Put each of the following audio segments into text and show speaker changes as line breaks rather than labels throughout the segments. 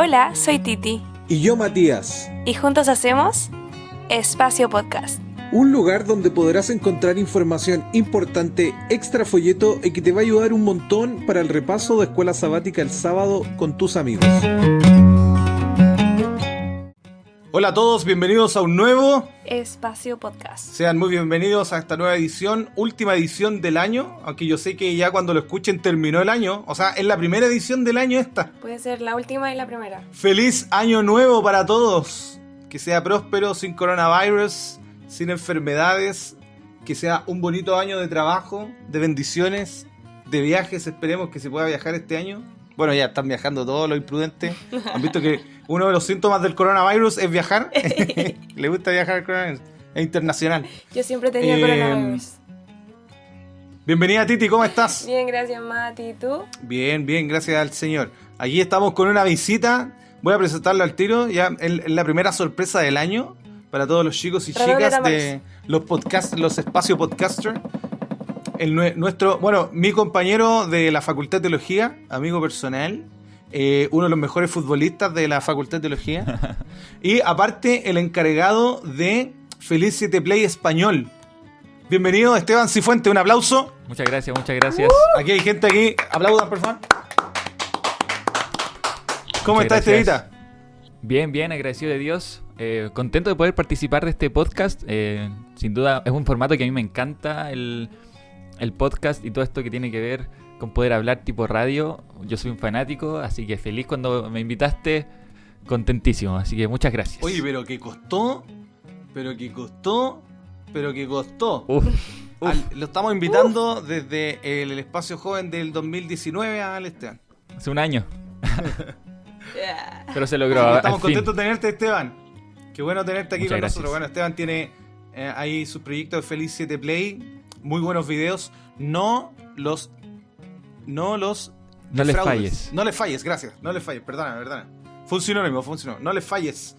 Hola, soy Titi.
Y yo, Matías.
Y juntos hacemos Espacio Podcast.
Un lugar donde podrás encontrar información importante, extra folleto y que te va a ayudar un montón para el repaso de escuela sabática el sábado con tus amigos. Hola a todos, bienvenidos a un nuevo
Espacio Podcast.
Sean muy bienvenidos a esta nueva edición, última edición del año, aunque yo sé que ya cuando lo escuchen terminó el año, o sea, es la primera edición del año esta.
Puede ser la última y la primera.
¡Feliz año nuevo para todos! Que sea próspero, sin coronavirus, sin enfermedades, que sea un bonito año de trabajo, de bendiciones, de viajes, esperemos que se pueda viajar este año. Bueno, ya están viajando todos los imprudentes. Han visto que uno de los síntomas del coronavirus es viajar. Le gusta viajar al coronavirus. Es internacional.
Yo siempre he tenido coronavirus.
Bienvenida, Titi, ¿cómo estás?
Bien, gracias, Mati. ¿Y tú?
Bien, gracias al Señor. Aquí estamos con una visita. Voy a presentarlo al tiro. Ya es la primera sorpresa del año para todos los chicos y chicas de los podcasts, los espacios podcaster. Mi compañero de la Facultad de Teología, amigo personal, uno de los mejores futbolistas de la Facultad de Teología, y aparte el encargado de Felicity Play Español. Bienvenido, Esteban Cifuentes, un aplauso.
Muchas gracias.
Aquí hay gente aquí, aplaudan por favor. ¿Cómo está Estevita?
Bien, agradecido de Dios. Contento de poder participar de este podcast. Sin duda es un formato que a mí me encanta, el podcast y todo esto que tiene que ver con poder hablar tipo radio. Yo soy un fanático, así que feliz cuando me invitaste, contentísimo, así que muchas gracias.
Oye, pero que costó. Lo estamos invitando desde el Espacio Joven del 2019 al Esteban.
Hace un año. Pero se logró.
Estamos contentos de tenerte, Esteban. Qué bueno tenerte aquí con nosotros. Bueno, Esteban tiene ahí su proyecto de Felicity Play. Muy buenos videos. No les falles. No les falles, gracias. No les falles, perdona. Funcionó. No les falles.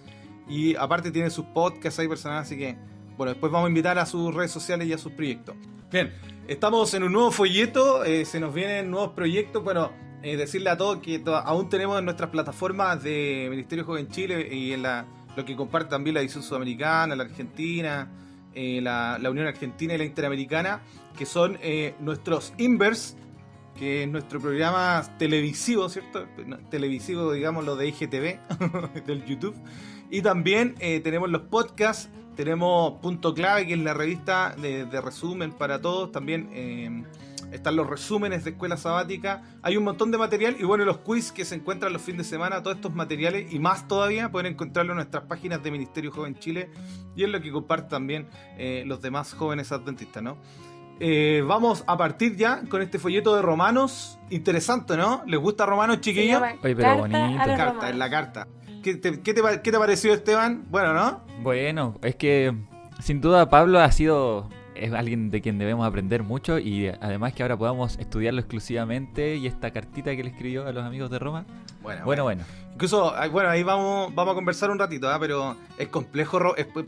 Y aparte tiene sus podcasts ahí personales, así que, bueno, después vamos a invitar a sus redes sociales y a sus proyectos. Bien, estamos en un nuevo folleto, se nos vienen nuevos proyectos. Bueno, decirle a todos que aún tenemos en nuestras plataformas de Ministerio Joven Chile y en lo que comparte también la edición sudamericana, la Argentina, la Unión Argentina y la Interamericana, que son nuestros Inverse, que es nuestro programa televisivo, ¿cierto? Televisivo, digamos, lo de IGTV, del YouTube. Y también tenemos los podcasts, tenemos Punto Clave, que es la revista de resumen para todos. También están los resúmenes de escuela sabática. Hay un montón de material y bueno, los quiz que se encuentran los fines de semana, todos estos materiales y más todavía pueden encontrarlo en nuestras páginas de Ministerio Joven Chile y en lo que comparten también los demás jóvenes adventistas, ¿no? Vamos a partir ya con este folleto de Romanos. Interesante, ¿no? ¿Les gusta Romanos, chiquillos?
Oye, pero bonito.
En la carta. ¿Qué te pareció, Esteban? Bueno, ¿no?
Bueno, es que sin duda Pablo es alguien de quien debemos aprender mucho y además que ahora podamos estudiarlo exclusivamente y esta cartita que le escribió a los amigos de Roma. Bueno.
Incluso, ahí vamos a conversar un ratito, pero es complejo,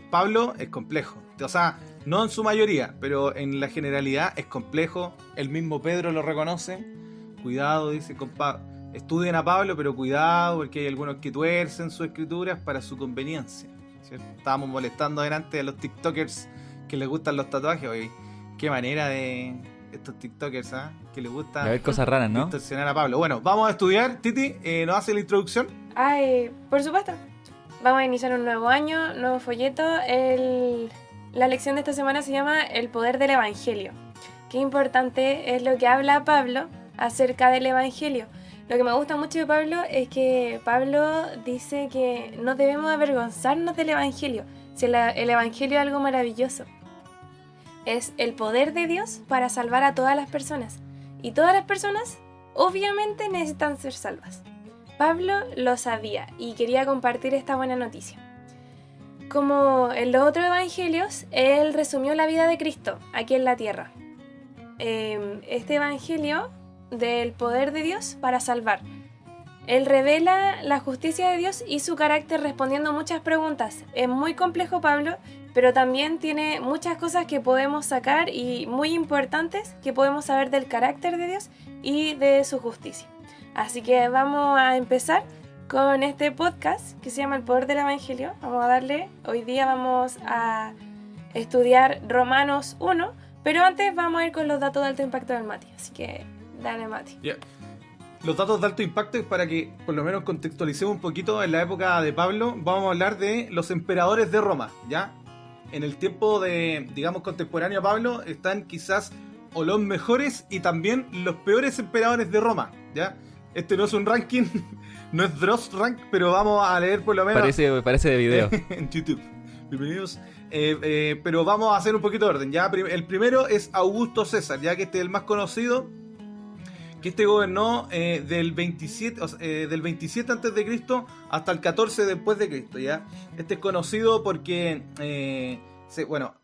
Pablo es complejo. O sea, no en su mayoría, pero en la generalidad es complejo. El mismo Pedro lo reconoce. Cuidado, dice, estudien a Pablo, pero cuidado, porque hay algunos que tuercen sus escrituras para su conveniencia, ¿cierto? Estábamos molestando delante de los TikTokers que les gustan los tatuajes. Oye, qué manera de estos TikTokers, que les gusta
ver cosas raras, ¿no?
Distorsionar a Pablo. Bueno, vamos a estudiar. Titi, ¿nos hace la introducción?
Por supuesto. Vamos a iniciar un nuevo año, nuevo folleto. La lección de esta semana se llama El poder del Evangelio. Qué importante es lo que habla Pablo acerca del Evangelio. Lo que me gusta mucho de Pablo es que Pablo dice que no debemos avergonzarnos del Evangelio. Si el Evangelio es algo maravilloso. Es el poder de Dios para salvar a todas las personas. Y todas las personas, obviamente, necesitan ser salvas. Pablo lo sabía y quería compartir esta buena noticia. Como en los otros evangelios, él resumió la vida de Cristo aquí en la tierra. Este evangelio del poder de Dios para salvar. Él revela la justicia de Dios y su carácter respondiendo muchas preguntas. Es muy complejo Pablo, pero también tiene muchas cosas que podemos sacar y muy importantes que podemos saber del carácter de Dios y de su justicia. Así que vamos a empezar con este podcast que se llama El Poder del Evangelio. Vamos a darle, hoy día vamos a estudiar Romanos 1, pero antes vamos a ir con los datos de alto impacto del Mati, así que dale Mati.
Yeah. Los datos de alto impacto es para que por lo menos contextualicemos un poquito en la época de Pablo. Vamos a hablar de los emperadores de Roma, ¿ya? En el tiempo de, digamos, contemporáneo a Pablo están quizás o los mejores y también los peores emperadores de Roma, ¿ya? Este no es un ranking, no es Dross Rank, pero vamos a leer por lo menos...
Parece de video.
En YouTube. Bienvenidos. Pero vamos a hacer un poquito de orden, ¿ya? El primero es Augusto César, ya que este es el más conocido, que este gobernó del 27 antes de Cristo hasta el 14 después de Cristo, ¿ya? Este es conocido porque,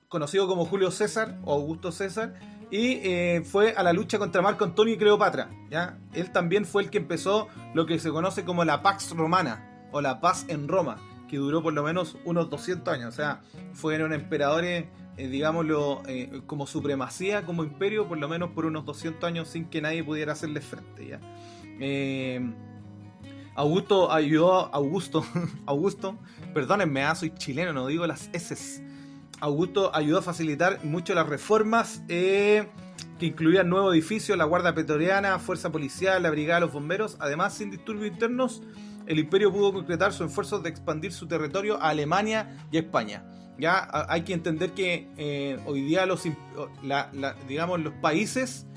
conocido como Julio César o Augusto César, y fue a la lucha contra Marco Antonio y Cleopatra, ¿ya? Él también fue el que empezó lo que se conoce como la Pax Romana, o la paz en Roma, que duró por lo menos unos 200 años, o sea, fueron emperadores, digámoslo, como supremacía, como imperio, por lo menos por unos 200 años sin que nadie pudiera hacerle frente, ¿ya? Augusto, perdónenme, soy chileno, no digo las S. Augusto ayudó a facilitar mucho las reformas que incluían nuevos edificios, la Guardia Pretoriana, Fuerza Policial, la Brigada de los Bomberos. Además, sin disturbios internos, el imperio pudo concretar sus esfuerzos de expandir su territorio a Alemania y a España. Ya hay que entender que hoy día los países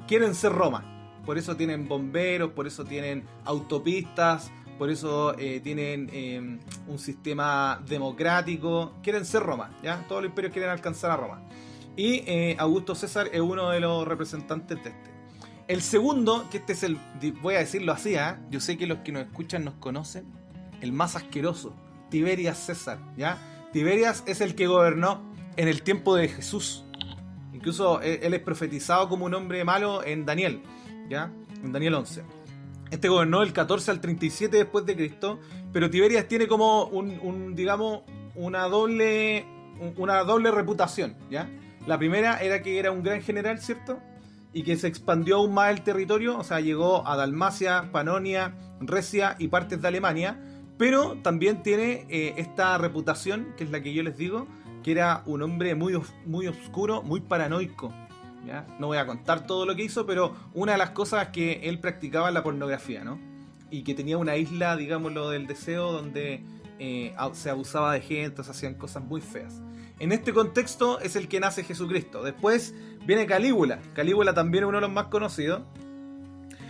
quieren ser Roma. Por eso tienen bomberos, por eso tienen autopistas, por eso tienen un sistema democrático. Quieren ser Roma, ¿ya? Todos los imperios quieren alcanzar a Roma. Y Augusto César es uno de los representantes de este. El segundo, que este es el, voy a decirlo así, yo sé que los que nos escuchan nos conocen, el más asqueroso, Tiberias César, ¿ya? Tiberias es el que gobernó en el tiempo de Jesús. Incluso él es profetizado como un hombre malo en Daniel, ¿ya? En Daniel 11. Este gobernó del 14 al 37 después de Cristo, pero Tiberias tiene como una doble reputación, ¿ya? La primera era que era un gran general, ¿cierto? Y que se expandió aún más el territorio, o sea, llegó a Dalmacia, Panonia, Recia y partes de Alemania, pero también tiene esta reputación, que es la que yo les digo, que era un hombre muy oscuro, muy paranoico, ¿ya? No voy a contar todo lo que hizo, pero una de las cosas que él practicaba es la pornografía, ¿no? Y que tenía una isla, digámoslo, del deseo, donde se abusaba de gente, se hacían cosas muy feas. En este contexto es el que nace Jesucristo. Después viene Calígula. Calígula también es uno de los más conocidos.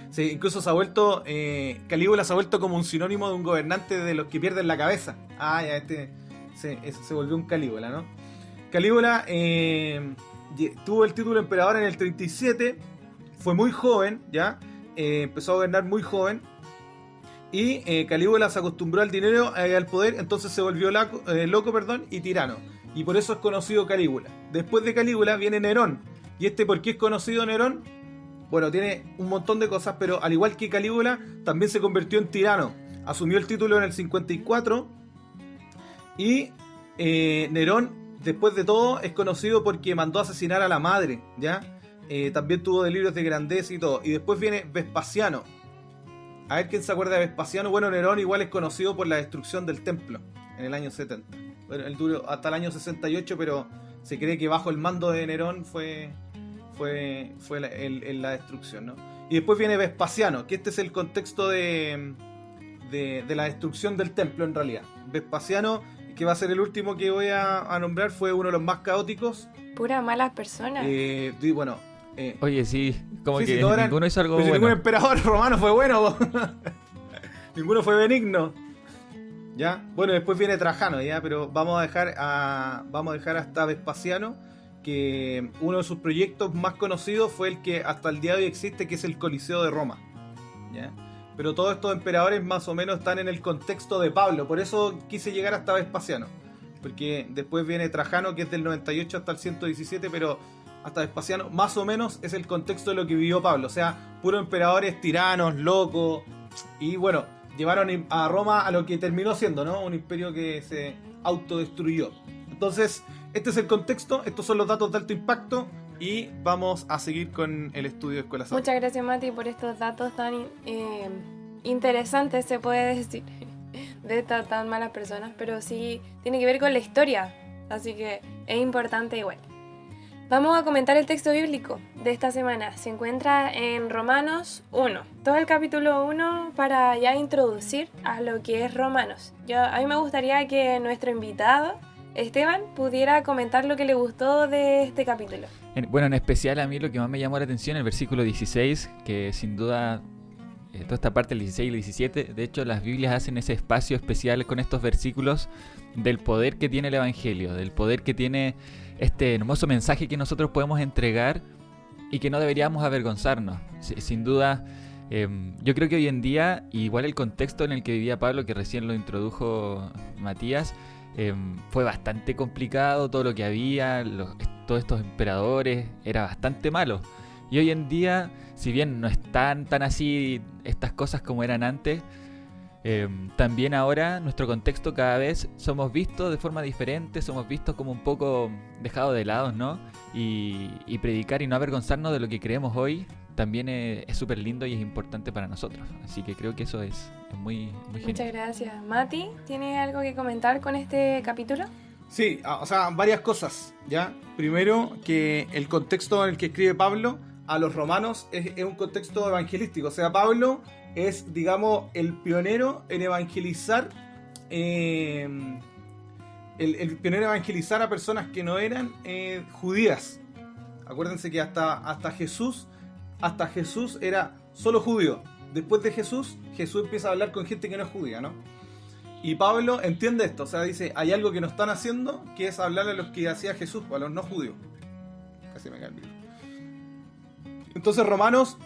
Sí, incluso Calígula se ha vuelto como un sinónimo de un gobernante de los que pierden la cabeza. Se volvió un Calígula, ¿no? Calígula tuvo el título de emperador en el 37. Fue muy joven, ¿ya? Empezó a gobernar muy joven. Y Calígula se acostumbró al dinero y al poder, entonces se volvió loco, y tirano. Y por eso es conocido Calígula. Después de Calígula viene Nerón. ¿Y por qué es conocido Nerón? Bueno, tiene un montón de cosas, pero al igual que Calígula, también se convirtió en tirano. Asumió el título en el 54. Y Nerón, después de todo, es conocido porque mandó a asesinar a la madre, ¿ya? También tuvo delirios de grandeza y todo. Y después viene Vespasiano. A ver quién se acuerda de Vespasiano. Bueno, Nerón igual es conocido por la destrucción del templo en el año 70. Bueno, él duró hasta el año 68, pero se cree que bajo el mando de Nerón fue la destrucción, ¿no? Y después viene Vespasiano, que este es el contexto de la destrucción del templo en realidad. Vespasiano, que va a ser el último que voy a nombrar, fue uno de los más caóticos.
Puras malas personas.
Oye, sí, como
sí,
que
si
ninguno hizo algo
bueno.
bueno.
Ningún emperador romano fue bueno. Ninguno fue benigno. ¿Ya? Bueno, después viene Trajano, ¿ya? Pero vamos a dejar hasta Vespasiano, que uno de sus proyectos más conocidos fue el que hasta el día de hoy existe, que es el Coliseo de Roma, ¿ya? Pero todos estos emperadores más o menos están en el contexto de Pablo, por eso quise llegar hasta Vespasiano, porque después viene Trajano, que es del 98 hasta el 117, pero hasta Vespasiano más o menos es el contexto de lo que vivió Pablo, o sea, puros emperadores tiranos, locos, y bueno, llevaron a Roma a lo que terminó siendo, ¿no? Un imperio que se autodestruyó. Entonces, este es el contexto, estos son los datos de alto impacto y vamos a seguir con el estudio de Escuela Sabia.
Muchas gracias, Mati, por estos datos tan interesantes, se puede decir, de estas tan malas personas, pero sí tiene que ver con la historia, así que es importante igual. Vamos a comentar el texto bíblico de esta semana. Se encuentra en Romanos 1. Todo el capítulo 1 para ya introducir a lo que es Romanos. A mí me gustaría que nuestro invitado, Esteban, pudiera comentar lo que le gustó de este capítulo.
Bueno, en especial a mí lo que más me llamó la atención, el versículo 16, que sin duda, toda esta parte, el 16 y el 17, de hecho las Biblias hacen ese espacio especial con estos versículos del poder que tiene el Evangelio, del poder que tiene este hermoso mensaje que nosotros podemos entregar y que no deberíamos avergonzarnos. Sin duda, yo creo que hoy en día, igual el contexto en el que vivía Pablo, que recién lo introdujo Matías, fue bastante complicado, todo lo que había, todos estos emperadores, era bastante malo. Y hoy en día, si bien no están tan así estas cosas como eran antes, también ahora nuestro contexto cada vez somos vistos de forma diferente, somos vistos como un poco dejados de lado, ¿no? Y predicar y no avergonzarnos de lo que creemos hoy también es súper lindo y es importante para nosotros. Así que creo que eso es muy genial.
Muchas gracias. Mati, ¿tienes algo que comentar con este capítulo?
Sí, o sea, varias cosas, ¿ya? Primero, que el contexto en el que escribe Pablo a los romanos es un contexto evangelístico. O sea, Pablo es, digamos, el pionero en evangelizar, el pionero en evangelizar a personas que no eran judías. Acuérdense que hasta Jesús era solo judío. Después de Jesús empieza a hablar con gente que no es judía, ¿no? Y Pablo entiende esto, o sea, dice, hay algo que no están haciendo, que es hablar a los que hacía Jesús, a los no judíos. Casi me cae el libro. Entonces, Romanos,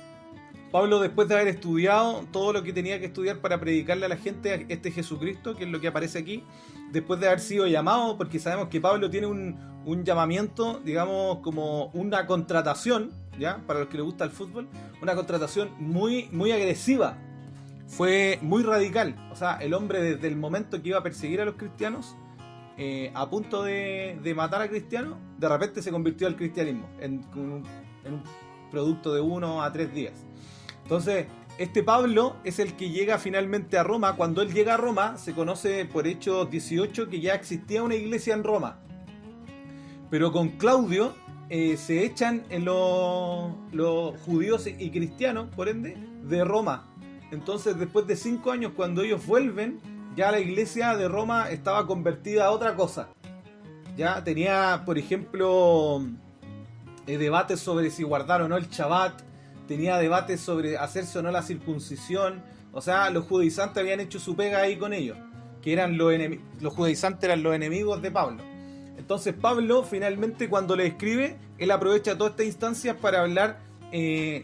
Pablo, después de haber estudiado todo lo que tenía que estudiar para predicarle a la gente a este Jesucristo, que es lo que aparece aquí, después de haber sido llamado, porque sabemos que Pablo tiene un llamamiento, digamos, como una contratación, ¿ya? Para los que les gusta el fútbol, una contratación muy, muy agresiva. Fue muy radical. O sea, el hombre desde el momento que iba a perseguir a los cristianos, a punto de matar a cristianos, de repente se convirtió al cristianismo en un producto de 1 a 3 días. Entonces, este Pablo es el que llega finalmente a Roma. Cuando él llega a Roma, se conoce por Hechos 18 que ya existía una iglesia en Roma. Pero con Claudio se echan en los judíos y cristianos, por ende, de Roma. Entonces, después de 5 años, cuando ellos vuelven, ya la iglesia de Roma estaba convertida a otra cosa. Ya tenía, por ejemplo, debates sobre si guardar o no el Shabbat. Tenía debates sobre hacerse o no la circuncisión. O sea, los judaizantes habían hecho su pega ahí con ellos, que eran los judaizantes eran los enemigos de Pablo. Entonces Pablo, finalmente, cuando le escribe, él aprovecha todas estas instancias para hablar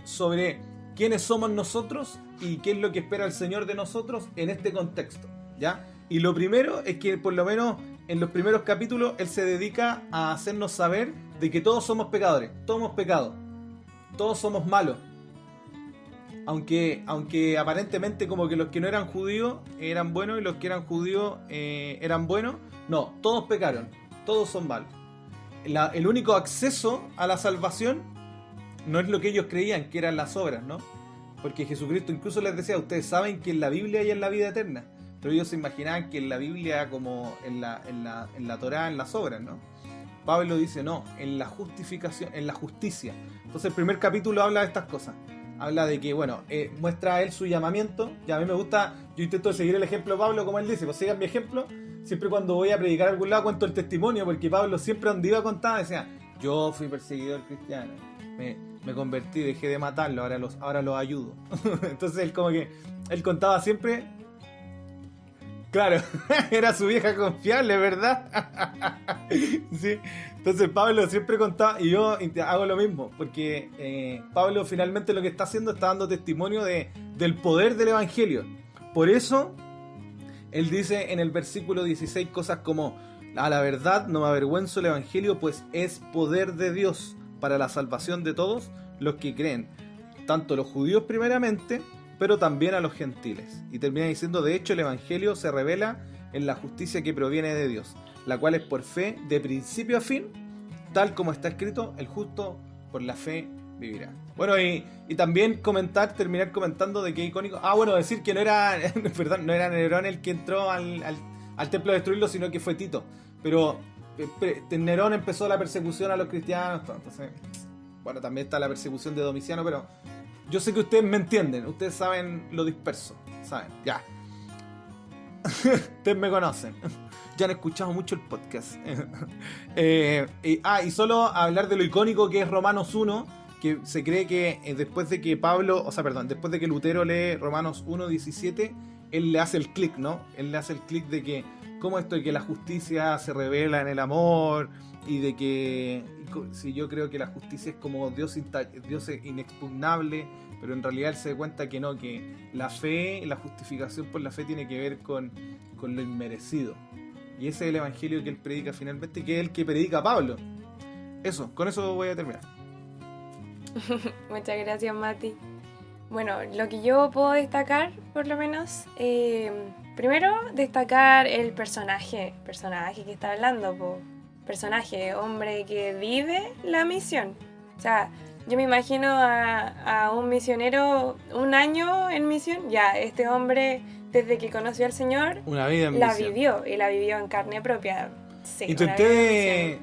sobre quiénes somos nosotros y qué es lo que espera el Señor de nosotros en este contexto, ¿ya? Y lo primero es que, por lo menos en los primeros capítulos, él se dedica a hacernos saber de que todos somos pecadores, todos hemos pecado, todos somos malos. Aunque aparentemente como que los que no eran judíos eran buenos y los que eran judíos eran buenos, no, todos pecaron, todos son malos. El único acceso a la salvación no es lo que ellos creían que eran las obras, ¿no? Porque Jesucristo incluso les decía, ustedes saben que en la Biblia hay en la vida eterna, pero ellos se imaginaban que en la Biblia como en la Torá, en las obras, ¿no? Pablo dice, no, en la justificación, en la justicia. Entonces el primer capítulo habla de estas cosas. Habla de que, bueno, muestra a él su llamamiento. Y a mí me gusta, yo intento seguir el ejemplo de Pablo, como él dice, pues sigan mi ejemplo. Siempre cuando voy a predicar a algún lado cuento el testimonio, porque Pablo siempre donde iba a contar decía, yo fui perseguidor cristiano, me convertí, dejé de matarlo, ahora los ayudo. Entonces él como que, él contaba siempre, claro, era su vieja confiable, ¿verdad? Sí. Entonces Pablo siempre contaba, y yo hago lo mismo, porque Pablo finalmente lo que está haciendo está dando testimonio del poder del Evangelio. Por eso, él dice en el versículo 16 cosas como, a la verdad no me avergüenzo del Evangelio, pues es poder de Dios para la salvación de todos los que creen, tanto los judíos primeramente, pero también a los gentiles. Y termina diciendo, de hecho el Evangelio se revela en la justicia que proviene de Dios, la cual es por fe de principio a fin, tal como está escrito, el justo por la fe vivirá. Bueno, y también terminar comentando de qué icónico. Bueno, decir que no era, perdón, no era Nerón el que entró al templo a destruirlo, sino que fue Tito. Pero Nerón empezó la persecución a los cristianos, entonces, bueno, también está la persecución de Domiciano, pero yo sé que ustedes me entienden, ustedes saben lo disperso, saben, ya. Ustedes me conocen. Ya han escuchado mucho el podcast. Y solo hablar de lo icónico que es Romanos 1, que se cree que después de que Lutero lee Romanos 1:17, él le hace el clic, ¿no? Él le hace el clic de que cómo esto de que la justicia se revela en el amor y de que si yo creo que la justicia es como Dios es inexpugnable, pero en realidad él se da cuenta que no, que la fe, la justificación por la fe tiene que ver con lo inmerecido. Y ese es el evangelio que él predica finalmente, que es el que predica Pablo. Con eso voy a terminar.
Muchas gracias, Mati. Bueno, lo que yo puedo destacar, por lo menos, primero destacar el personaje que está hablando, personaje, hombre que vive la misión. O sea, yo me imagino a un misionero un año en misión, ya, este hombre desde que conoció al Señor,
una vida en
la
misión.
vivió, y la vivió en carne propia. Sí,
intenté,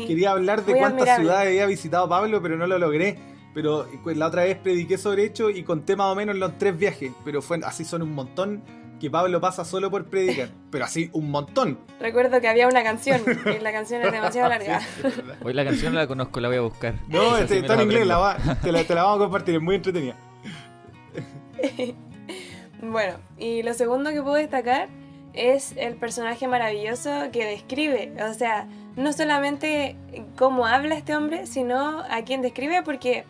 quería hablar de cuántas
admirable.
ciudades había visitado Pablo, pero no lo logré. Pero la otra vez prediqué sobre hecho y conté más o menos los 3 viajes, pero así son un montón que Pablo pasa solo por predicar, pero así un montón.
Recuerdo que había una canción, y la canción es demasiado larga.
Sí, es verdad.
Hoy la canción no la conozco, la voy a buscar.
No,
Esa sí me
está en
la
inglés,
aprendo.
te la vamos a compartir, es muy entretenida.
Bueno, y lo segundo que puedo destacar es el personaje maravilloso que describe, o sea, no solamente cómo habla este hombre, sino a quién describe, porque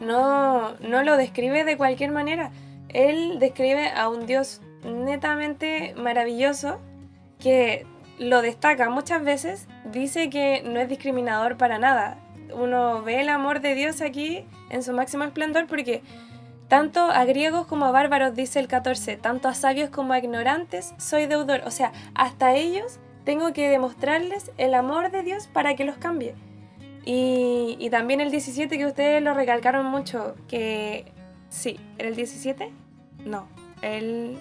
no lo describe de cualquier manera. Él describe a un Dios netamente maravilloso que lo destaca muchas veces, dice que no es discriminador para nada. Uno ve el amor de Dios aquí en su máximo esplendor porque tanto a griegos como a bárbaros, dice el 14, tanto a sabios como a ignorantes soy deudor. O sea, hasta ellos tengo que demostrarles el amor de Dios para que los cambie. Y también el 17, que ustedes lo recalcaron mucho, que sí, ¿era el 17? No, el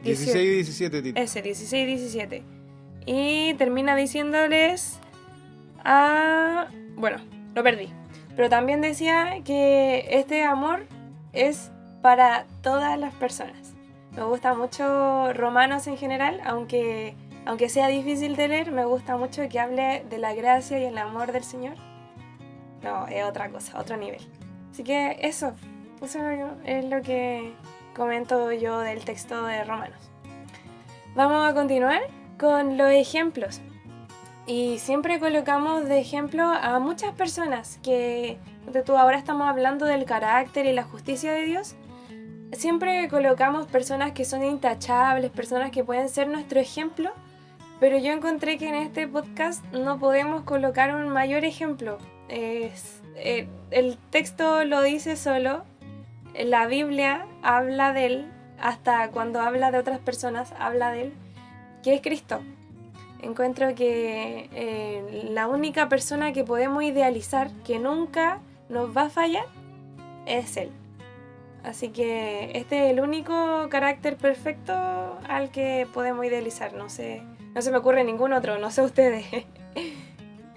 16 y 17, Tito.
Ese, 16 y 17. Y termina diciéndoles bueno, lo perdí. Pero también decía que este amor es para todas las personas. Me gusta mucho Romanos en general, aunque sea difícil de leer, me gusta mucho que hable de la gracia y el amor del Señor. No, es otra cosa, otro nivel. Así que eso es lo que comento yo del texto de Romanos. Vamos a continuar con los ejemplos. Y siempre colocamos de ejemplo a muchas personas que, ahora estamos hablando del carácter y la justicia de Dios. Siempre colocamos personas que son intachables, personas que pueden ser nuestro ejemplo, pero yo encontré que en este podcast no podemos colocar un mayor ejemplo. El texto lo dice solo, la Biblia habla de él, hasta cuando habla de otras personas habla de él, que es Cristo. Encuentro que la única persona que podemos idealizar, que nunca nos va a fallar, es Él. Así que este es el único carácter perfecto al que podemos idealizar. No se me ocurre ningún otro, no sé ustedes.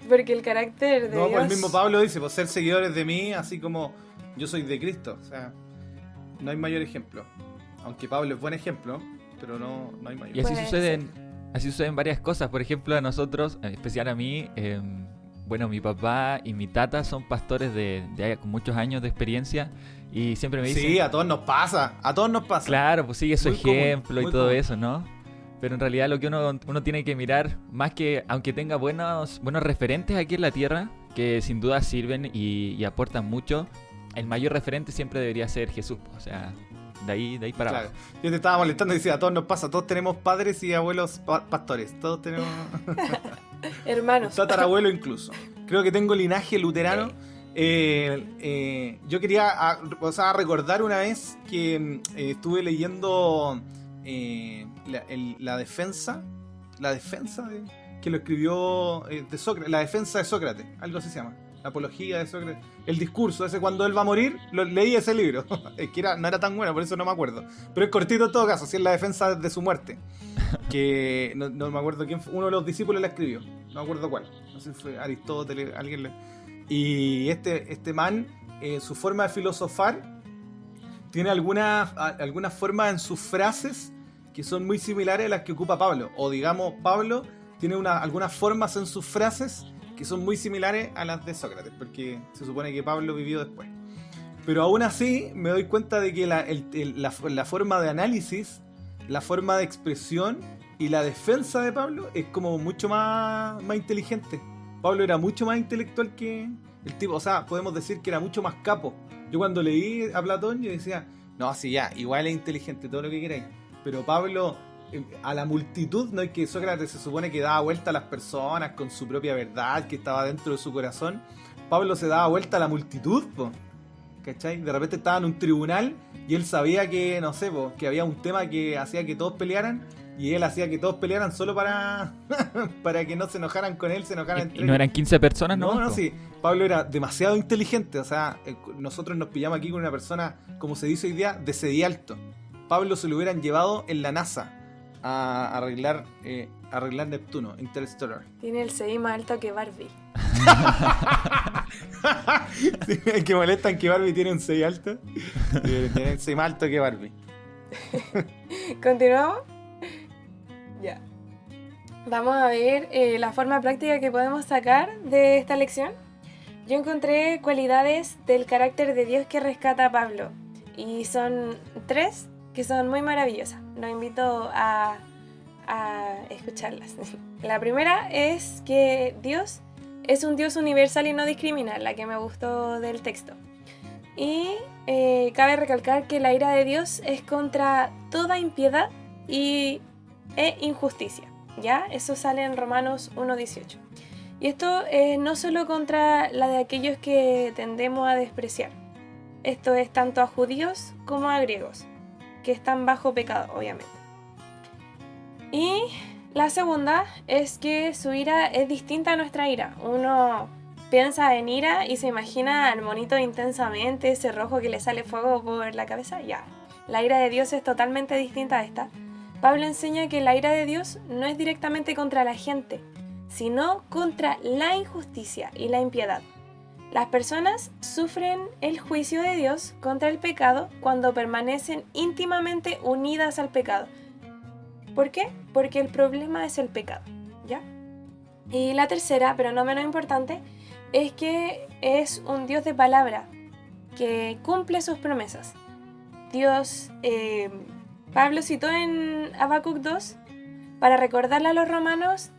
Porque el carácter de
No,
Dios...
pues el mismo Pablo dice, pues ser seguidores de mí, así como yo soy de Cristo. O sea, no hay mayor ejemplo. Aunque Pablo es buen ejemplo, pero no hay mayor.
Y así
Puede
suceden varias cosas. Por ejemplo, a nosotros, en especial a mí, bueno, mi papá y mi tata son pastores con muchos años de experiencia y siempre me dicen...
Sí, a todos nos pasa,
Claro, pues sigue su
Muy común,
ejemplo y
muy
todo
común.
eso, ¿no? Pero en realidad lo que uno tiene que mirar, más que, aunque tenga buenos referentes aquí en la tierra, que sin duda sirven y aportan mucho, el mayor referente siempre debería ser Jesús. O sea, de ahí para
Claro.
abajo.
Yo te estaba molestando y decía, a todos nos pasa, todos tenemos padres y abuelos pastores, todos tenemos
Hermanos.
tatarabuelo incluso. Creo que tengo linaje luterano. Yo quería recordar una vez que estuve leyendo la defensa que lo escribió de Sócrates, la defensa de Sócrates, algo así se llama, la apología de Sócrates, el discurso ese cuando él va a morir, leí ese libro. Es que no era tan bueno, por eso no me acuerdo. Pero es cortito en todo caso, así es la defensa de su muerte. Que no me acuerdo quién fue, uno de los discípulos la escribió, no me acuerdo cuál. No sé si fue Aristóteles, alguien le... Y este man, su forma de filosofar, tiene algunas formas en sus frases que son muy similares a las que ocupa Pablo. O digamos, Pablo tiene algunas formas en sus frases que son muy similares a las de Sócrates, porque se supone que Pablo vivió después. Pero aún así me doy cuenta de que la forma de análisis, la forma de expresión y la defensa de Pablo es como mucho más inteligente. Pablo era mucho más intelectual que el tipo, o sea, podemos decir que era mucho más capo. Yo cuando leí a Platón yo decía, no, sí, ya, igual es inteligente, todo lo que queráis. Pero Pablo, a la multitud, no es que Sócrates se supone que daba vuelta a las personas con su propia verdad que estaba dentro de su corazón. Pablo se daba vuelta a la multitud, po, ¿cachai? De repente estaba en un tribunal y él sabía que, no sé, po, que había un tema que hacía que todos pelearan y él hacía que todos pelearan solo para que no se enojaran con él, se enojaran entre
¿Y
ellos.
no eran 15 personas?
No, sí. Pablo era demasiado inteligente, o sea, nosotros nos pillamos aquí con una persona, como se dice hoy día, de CDI alto. Pablo se lo hubieran llevado en la NASA a arreglar Neptuno, Interstellar.
Tiene el CI más alto que Barbie.
Sí, es que molestan que Barbie tiene un 6 alto. Tiene el 6 más alto que Barbie.
¿Continuamos? Ya. Vamos a ver la forma práctica que podemos sacar de esta lección. Yo encontré cualidades del carácter de Dios que rescata Pablo. Y son 3 que son muy maravillosas. Los invito a escucharlas. La primera es que Dios es un Dios universal y no discrimina, la que me gustó del texto. Y cabe recalcar que la ira de Dios es contra toda impiedad e injusticia. ¿Ya? Eso sale en Romanos 1:18. Y esto no solo contra la de aquellos que tendemos a despreciar. Esto es tanto a judíos como a griegos, que están bajo pecado, obviamente. Y la segunda es que su ira es distinta a nuestra ira. Uno piensa en ira y se imagina al monito intensamente, ese rojo que le sale fuego por la cabeza. Ya, la ira de Dios es totalmente distinta a esta. Pablo enseña que la ira de Dios no es directamente contra la gente, sino contra la injusticia y la impiedad. Las personas sufren el juicio de Dios contra el pecado cuando permanecen íntimamente unidas al pecado. ¿Por qué? Porque el problema es el pecado, ¿ya? Y la tercera, pero no menos importante, es que es un Dios de palabra, que cumple sus promesas. Dios, Pablo citó en Habacuc 2, para recordarle a los romanos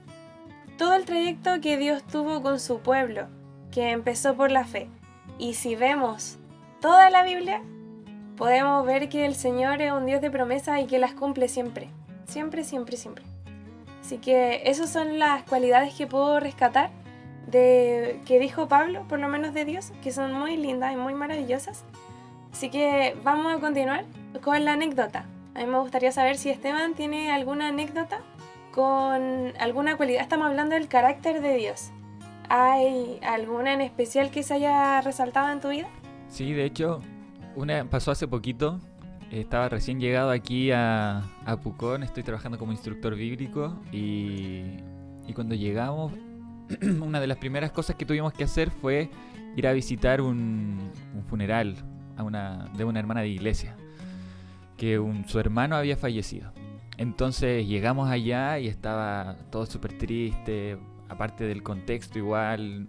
todo el trayecto que Dios tuvo con su pueblo, que empezó por la fe. Y si vemos toda la Biblia, podemos ver que el Señor es un Dios de promesas y que las cumple siempre. Siempre, siempre, siempre. Así que esas son las cualidades que puedo rescatar de que dijo Pablo, por lo menos de Dios, que son muy lindas y muy maravillosas. Así que vamos a continuar con la anécdota. A mí me gustaría saber si Esteban tiene alguna anécdota con alguna cualidad. Estamos hablando del carácter de Dios. ¿Hay alguna en especial que se haya resaltado en tu vida?
Sí, de hecho, una pasó hace poquito. Estaba recién llegado aquí a Pucón, estoy trabajando como instructor bíblico y cuando llegamos, una de las primeras cosas que tuvimos que hacer fue ir a visitar un funeral de una hermana de iglesia, que su hermano había fallecido. Entonces llegamos allá y estaba todo súper triste, aparte del contexto igual,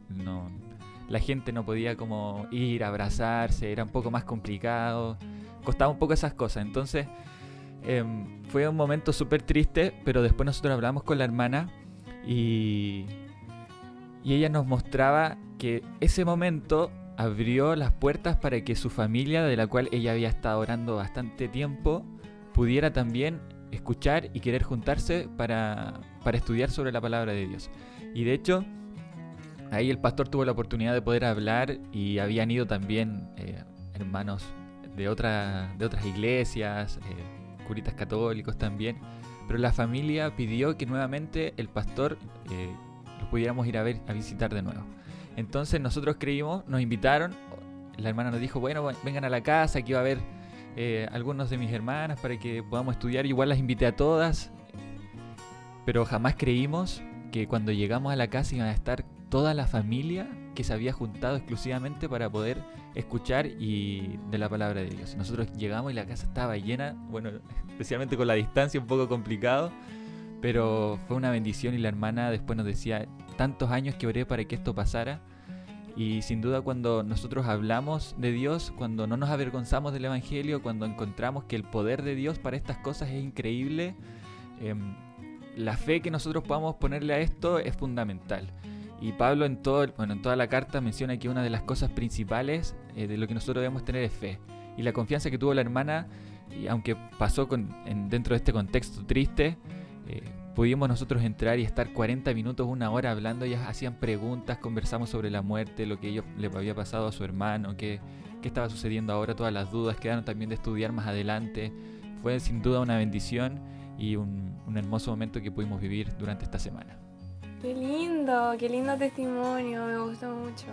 la gente no podía como ir a abrazarse, era un poco más complicado. Costaba un poco esas cosas, entonces fue un momento súper triste, pero después nosotros hablamos con la hermana y ella nos mostraba que ese momento abrió las puertas para que su familia, de la cual ella había estado orando bastante tiempo, pudiera también escuchar y querer juntarse para estudiar sobre la palabra de Dios. Y de hecho, ahí el pastor tuvo la oportunidad de poder hablar y habían ido también hermanos de otras iglesias, curitas católicos también, pero la familia pidió que nuevamente el pastor los pudiéramos ir a visitar de nuevo. Entonces nosotros creímos, nos invitaron, la hermana nos dijo, bueno, vengan a la casa, aquí va a haber algunos de mis hermanas para que podamos estudiar. Igual las invité a todas, pero jamás creímos que cuando llegamos a la casa iban a estar toda la familia que se había juntado exclusivamente para poder escuchar y de la palabra de Dios. Nosotros llegamos y la casa estaba llena, bueno, especialmente con la distancia un poco complicado, pero fue una bendición y la hermana después nos decía, tantos años que oré para que esto pasara. Y sin duda cuando nosotros hablamos de Dios, cuando no nos avergonzamos del Evangelio, cuando encontramos que el poder de Dios para estas cosas es increíble, la fe que nosotros podamos ponerle a esto es fundamental. Y Pablo en toda la carta menciona que una de las cosas principales de lo que nosotros debemos tener es fe. Y la confianza que tuvo la hermana, y aunque pasó dentro de este contexto triste, pudimos nosotros entrar y estar 40 minutos, una hora hablando. Ellas hacían preguntas, conversamos sobre la muerte, lo que le había pasado a su hermano, qué estaba sucediendo ahora, todas las dudas, quedaron también de estudiar más adelante. Fue sin duda una bendición y un hermoso momento que pudimos vivir durante esta semana.
Qué lindo testimonio, me gustó mucho.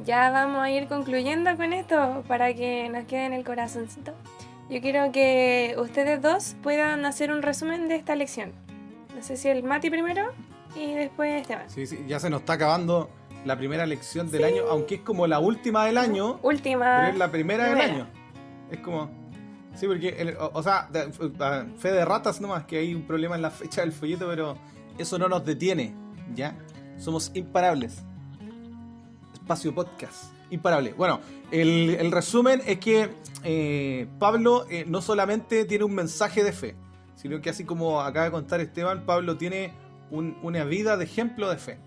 Ya vamos a ir concluyendo con esto para que nos quede en el corazoncito. Yo quiero que ustedes dos puedan hacer un resumen de esta lección. No sé si el Mati primero y después Esteban.
Sí, ya se nos está acabando la primera lección del año, aunque es como la última del año. Pero es la primera del año. Es como... Sí, porque, fe de ratas nomás, que hay un problema en la fecha del folleto, pero eso no nos detiene, ¿ya? Somos imparables. Espacio Podcast, imparable. Bueno, el resumen es que Pablo no solamente tiene un mensaje de fe, sino que así como acaba de contar Esteban, Pablo tiene una vida de ejemplo de fe,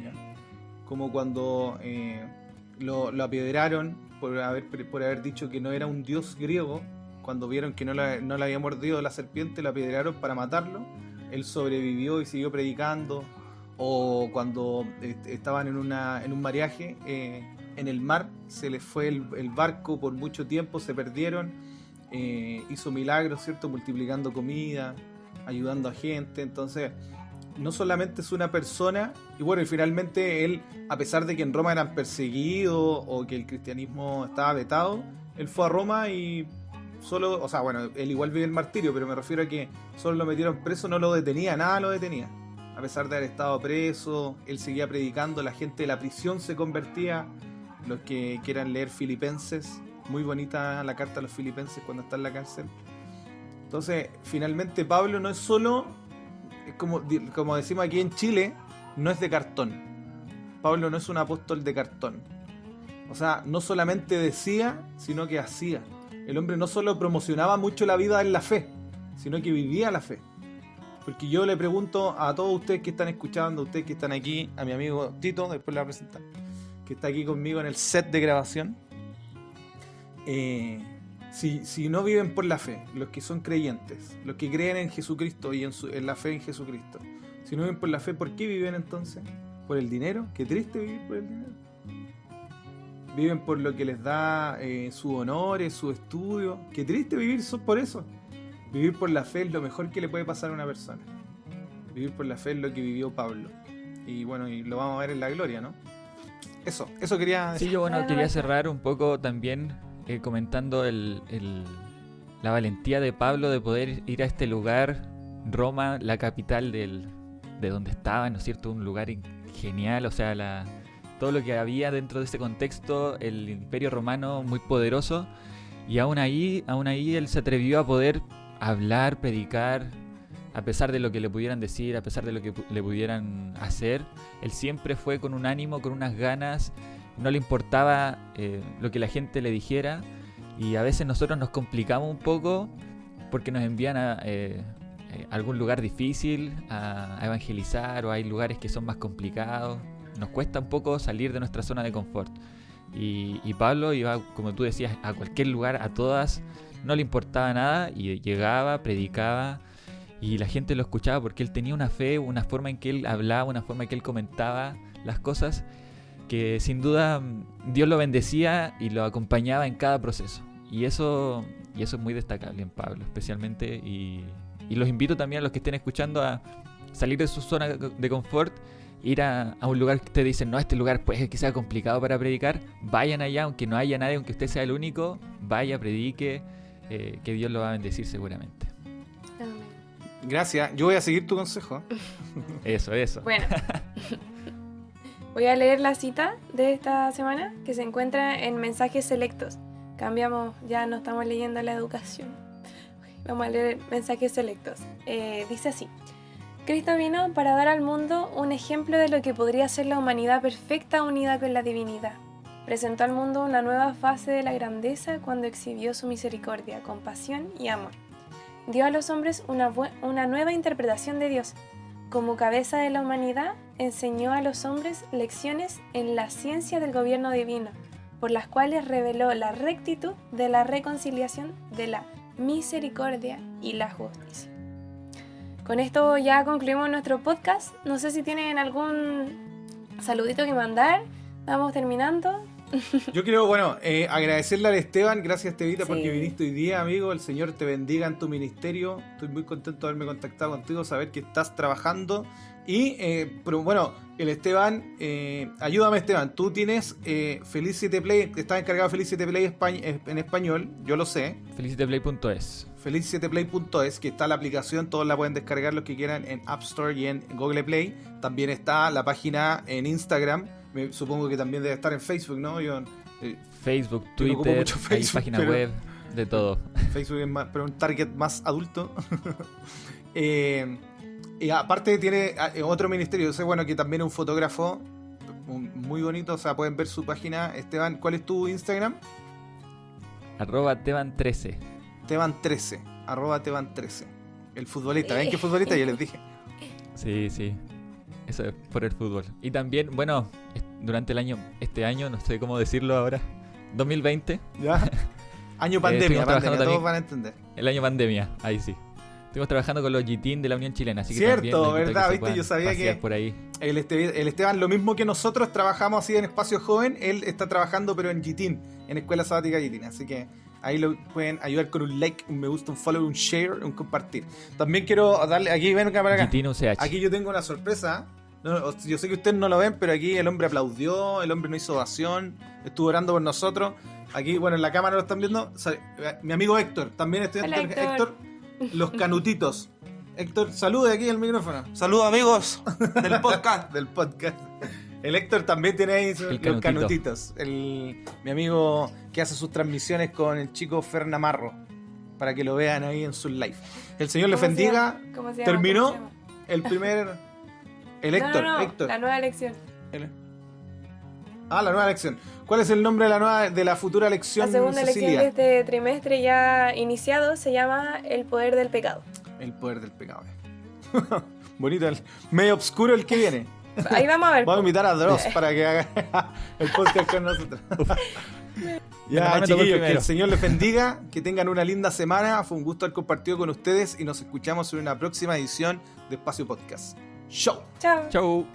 ¿ya? Como cuando lo apedrearon por haber dicho que no era un dios griego. Cuando vieron que no le había mordido la serpiente, lo apedrearon para matarlo. Él sobrevivió y siguió predicando. O cuando estaban en un mareaje en el mar, se les fue el barco por mucho tiempo, se perdieron. Hizo milagros, ¿cierto? Multiplicando comida, ayudando a gente. Entonces, no solamente es una persona. Y bueno, y finalmente él, a pesar de que en Roma eran perseguidos o que el cristianismo estaba vetado, él fue a Roma y... él igual vive el martirio, pero me refiero a que solo lo metieron preso, no lo detenía, nada lo detenía. A pesar de haber estado preso, él seguía predicando, la gente de la prisión se convertía. Los que quieran leer Filipenses, muy bonita la carta a los Filipenses cuando está en la cárcel. Entonces, finalmente Pablo no es solo, es como decimos aquí en Chile, no es de cartón. Pablo no es un apóstol de cartón. O sea, no solamente decía, sino que hacía. El hombre no solo promocionaba mucho la vida en la fe, sino que vivía la fe. Porque yo le pregunto a todos ustedes que están escuchando, a ustedes que están aquí, a mi amigo Tito, después le voy a presentar, que está aquí conmigo en el set de grabación, si no viven por la fe, los que son creyentes, los que creen en Jesucristo y en la fe en Jesucristo, si no viven por la fe, ¿por qué viven entonces? ¿Por el dinero? Qué triste vivir por el dinero. Viven por lo que les da sus honores, su estudio. Qué triste vivir por eso. Vivir por la fe es lo mejor que le puede pasar a una persona. Vivir por la fe es lo que vivió Pablo. Y bueno, y lo vamos a ver en la gloria, ¿no? Eso quería decir.
Sí, yo quería cerrar un poco también comentando la valentía de Pablo de poder ir a este lugar, Roma, la capital de donde estaba, ¿no es cierto? Un lugar genial, o sea, todo lo que había dentro de ese contexto, el imperio romano muy poderoso, y aún ahí él se atrevió a poder hablar, predicar, a pesar de lo que le pudieran decir, a pesar de lo que le pudieran hacer. Él siempre fue con un ánimo, con unas ganas, no le importaba lo que la gente le dijera, y a veces nosotros nos complicamos un poco porque nos envían a algún lugar difícil a evangelizar, o hay lugares que son más complicados. Nos cuesta un poco salir de nuestra zona de confort. Y Pablo iba, como tú decías, a cualquier lugar, a todas, no le importaba nada, y llegaba, predicaba, y la gente lo escuchaba porque él tenía una fe, una forma en que él hablaba, una forma en que él comentaba las cosas, que sin duda Dios lo bendecía y lo acompañaba en cada proceso. Y eso es muy destacable en Pablo, especialmente, y los invito también a los que estén escuchando a salir de su zona de confort ir a un lugar que ustedes dicen, no, este lugar puede que sea complicado para predicar, vayan allá, aunque no haya nadie, aunque usted sea el único, vaya, predique, que Dios lo va a bendecir seguramente.
Amén.
Gracias, yo voy a seguir tu consejo.
Eso.
Bueno, voy a leer la cita de esta semana que se encuentra en Mensajes Selectos. Cambiamos, ya no estamos leyendo la educación. Vamos a leer Mensajes Selectos. Dice así: Cristo vino para dar al mundo un ejemplo de lo que podría ser la humanidad perfecta unida con la divinidad. Presentó al mundo una nueva fase de la grandeza cuando exhibió su misericordia, compasión y amor. Dio a los hombres una nueva interpretación de Dios. Como cabeza de la humanidad, enseñó a los hombres lecciones en la ciencia del gobierno divino, por las cuales reveló la rectitud de la reconciliación, de la misericordia y la justicia. Con esto ya concluimos nuestro podcast. No sé si tienen algún saludito que mandar. Estamos terminando.
Yo quiero, agradecerle al Esteban, gracias Estevita,
Sí.
porque viniste hoy día, amigo. El Señor te bendiga en tu ministerio. Estoy muy contento de haberme contactado contigo, saber que estás trabajando. Y, el Esteban, ayúdame Esteban, tú tienes Felicity Play, estás encargado de Felicity Play en español, yo lo sé.
Felicityplay.es.
Felicityplay.es, que está la aplicación, todos la pueden descargar los que quieran en App Store y en Google Play. También está la página en Instagram, supongo que también debe estar en Facebook, ¿no?
Facebook,
Yo no ocupo
Twitter,
mucho
hay
Facebook,
página
pero-
web, de todo.
Facebook es más, pero un target más adulto. Y aparte tiene otro ministerio, yo sé, que también es un fotógrafo muy bonito, o sea, pueden ver su página. Esteban, ¿cuál es tu Instagram?
@teban13.
Teban13, @Teban13. El futbolista, ¿ven qué futbolista? Ya les dije.
Sí. Eso es por el fútbol. Y también, durante este año, no sé cómo decirlo ahora, 2020,
¿Ya? Año pandemia,
estuvimos trabajando
todos
también.
van a entender.
el año pandemia, ahí sí. Estuvimos trabajando con los G-Team de la Unión Chilena, así que
Cierto,
también los invito a que
¿verdad?
se
¿Viste?
puedan
Yo sabía
pasear
que-
por ahí.
El Esteban, lo mismo que nosotros trabajamos así en Espacio Joven, él está trabajando pero en GTIN, en Escuela Sabática GTIN, así que ahí lo pueden ayudar con un like, un me gusta, un follow, un share, un compartir. También quiero darle, aquí ven para acá.
G-Team UCH.
Aquí yo tengo una sorpresa. No, yo sé que ustedes no lo ven, pero aquí el hombre aplaudió, el hombre no hizo ovación, estuvo orando por nosotros. Aquí, en la cámara lo están viendo. Mi amigo Héctor, también
Hola, Héctor.
los canutitos. Héctor, salude aquí el micrófono.
Saludos amigos del podcast.
Del podcast. El Héctor también tiene ahí los
canutito.
canutitos. Mi amigo que hace sus transmisiones con el chico Fer Namarro, para que lo vean ahí en sus live. El Señor les
¿Cómo se
bendiga.
llama? ¿Cómo se llama?
Terminó
¿Cómo se llama?
el primer... El Héctor,
No,
Héctor.
la nueva lección.
La nueva lección. ¿Cuál es el nombre de la futura lección,
La segunda lección
Cecilia?
de este trimestre ya iniciado se llama El poder del pecado.
El poder del pecado. Bonito, medio oscuro el que viene.
Ahí vamos a ver.
Vamos a invitar a Dross para que haga el podcast con nosotros. Ya,
Bueno, me tocó el
chiquillos, que
primero.
el Señor les bendiga, que tengan una linda semana. Fue un gusto haber compartido con ustedes y nos escuchamos en una próxima edición de Espacio Podcast. Show.
Chao.
Chau.